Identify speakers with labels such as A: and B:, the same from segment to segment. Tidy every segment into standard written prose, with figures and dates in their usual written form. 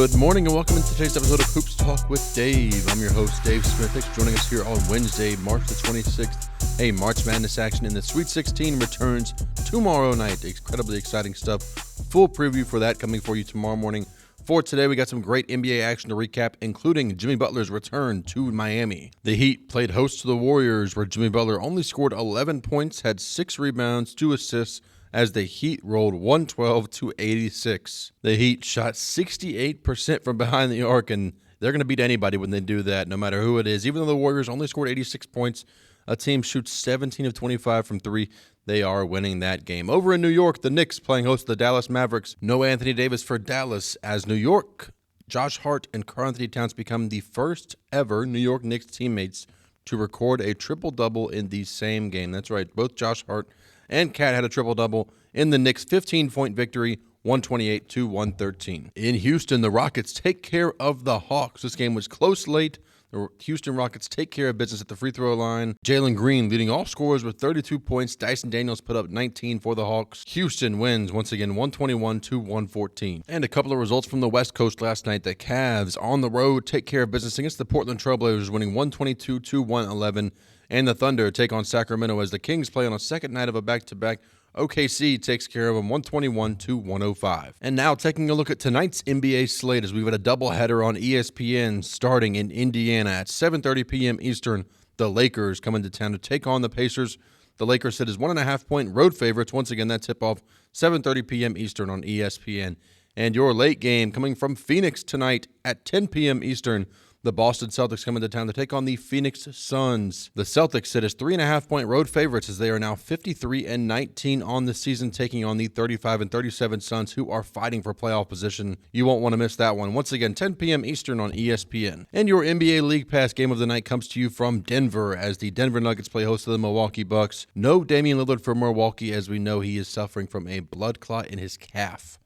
A: Good morning and welcome into today's episode of Hoops Talk with Dave. I'm your host, Dave Smith. Thanks for joining us here on Wednesday, March the 26th. Hey, March Madness action in the Sweet 16 returns tomorrow night. Incredibly exciting stuff. Full preview for that coming for you tomorrow morning. For today, we got some great NBA action to recap, including Jimmy Butler's return to Miami. The Heat played host to the Warriors, where Jimmy Butler only scored 11 points, had 6 rebounds, 2 assists, as the Heat rolled 112-86. The Heat shot 68% from behind the arc, and they're going to beat anybody when they do that, no matter who it is. Even though the Warriors only scored 86 points, a team shoots 17 of 25 from 3. They are winning that game. Over in New York, the Knicks playing host to the Dallas Mavericks. No Anthony Davis for Dallas, as New York, Josh Hart and Karl-Anthony Towns become the first ever New York Knicks teammates to record a triple-double in the same game. That's right, both Josh Hart and Cat had a triple-double in the Knicks' 15-point victory, 128-113. In Houston, the Rockets take care of the Hawks. This game was close late. The Houston Rockets take care of business at the free throw line. Jalen Green leading all scorers with 32 points. Dyson Daniels put up 19 for the Hawks. Houston wins once again 121-114. And a couple of results from the West Coast last night. The Cavs on the road take care of business against the Portland Trailblazers, winning 122-111. And the Thunder take on Sacramento as the Kings play on a second night of a back-to-back. OKC takes care of them 121-105. And now taking a look at tonight's NBA slate as we've got a doubleheader on ESPN starting in Indiana at 7:30 p.m. Eastern. The Lakers come into town to take on the Pacers. The Lakers sit as 1.5-point road favorites. Once again, that tip-off 7:30 p.m. Eastern on ESPN. And your late game coming from Phoenix tonight at 10 p.m. Eastern. The Boston Celtics come into town to take on the Phoenix Suns. The Celtics sit as 3.5-point road favorites as they are now 53-19 on the season, taking on the 35-37 Suns, who are fighting for playoff position. You won't want to miss that one. Once again, 10 p.m. Eastern on ESPN. And your NBA League Pass game of the night comes to you from Denver as the Denver Nuggets play host to the Milwaukee Bucks. No Damian Lillard for Milwaukee, as we know he is suffering from a blood clot in his calf,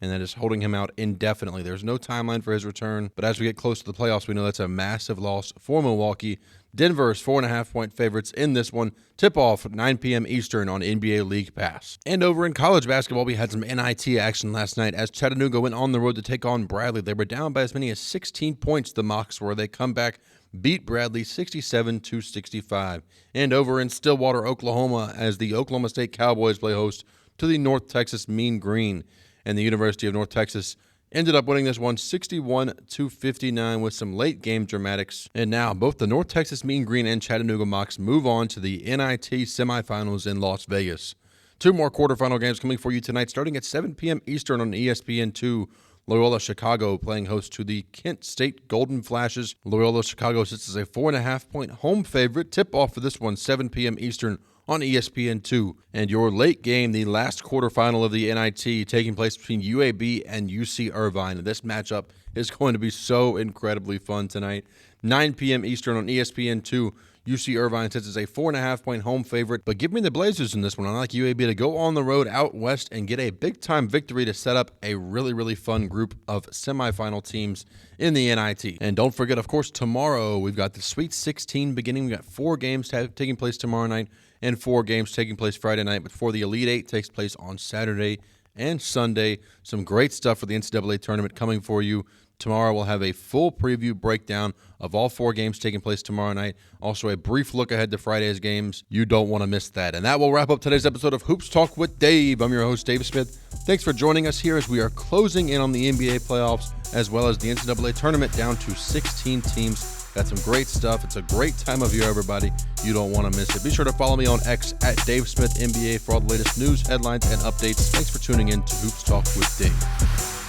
A: and that is holding him out indefinitely. There's no timeline for his return, but as we get close to the playoffs, we know that's a massive loss for Milwaukee. Denver is 4.5-point favorites in this one. Tip-off 9 p.m. Eastern on NBA League Pass. And over in college basketball, we had some NIT action last night as Chattanooga went on the road to take on Bradley. They were down by as many as 16 points, the Mocs were. They come back, beat Bradley 67-65. And over in Stillwater, Oklahoma, as the Oklahoma State Cowboys play host to the North Texas Mean Green. And the University of North Texas ended up winning this one 61-59 with some late game dramatics. And now both the North Texas Mean Green and Chattanooga Mocs move on to the NIT Semifinals in Las Vegas. 2 more quarterfinal games coming for you tonight, starting at 7 p.m. Eastern on ESPN2. Loyola Chicago playing host to the Kent State Golden Flashes. Loyola Chicago sits as a 4.5-point home favorite. Tip-off for this one, 7 p.m. Eastern on ESPN2. And your late game, the last quarterfinal of the NIT, taking place between UAB and UC Irvine. This matchup is going to be so incredibly fun tonight. 9 p.m. Eastern on ESPN2. UC Irvine sits as a 4.5-point home favorite, but give me the Blazers in this one. I like UAB to go on the road out west and get a big-time victory to set up a really, really fun group of semifinal teams in the NIT. And don't forget, of course, tomorrow we've got the Sweet 16 beginning. We've got 4 games taking place tomorrow night and 4 games taking place Friday night before the Elite Eight takes place on Saturday and Sunday. Some great stuff for the NCAA tournament coming for you. Tomorrow we'll have a full preview breakdown of all 4 games taking place tomorrow night. Also a brief look ahead to Friday's games. You don't want to miss that. And that will wrap up today's episode of Hoops Talk with Dave. I'm your host, Dave Smith. Thanks for joining us here as we are closing in on the NBA playoffs as well as the NCAA tournament down to 16 teams. Got some great stuff. It's a great time of year, everybody. You don't want to miss it. Be sure to follow me on X at Dave Smith NBA for all the latest news, headlines, and updates. Thanks for tuning in to Hoops Talk with Dave.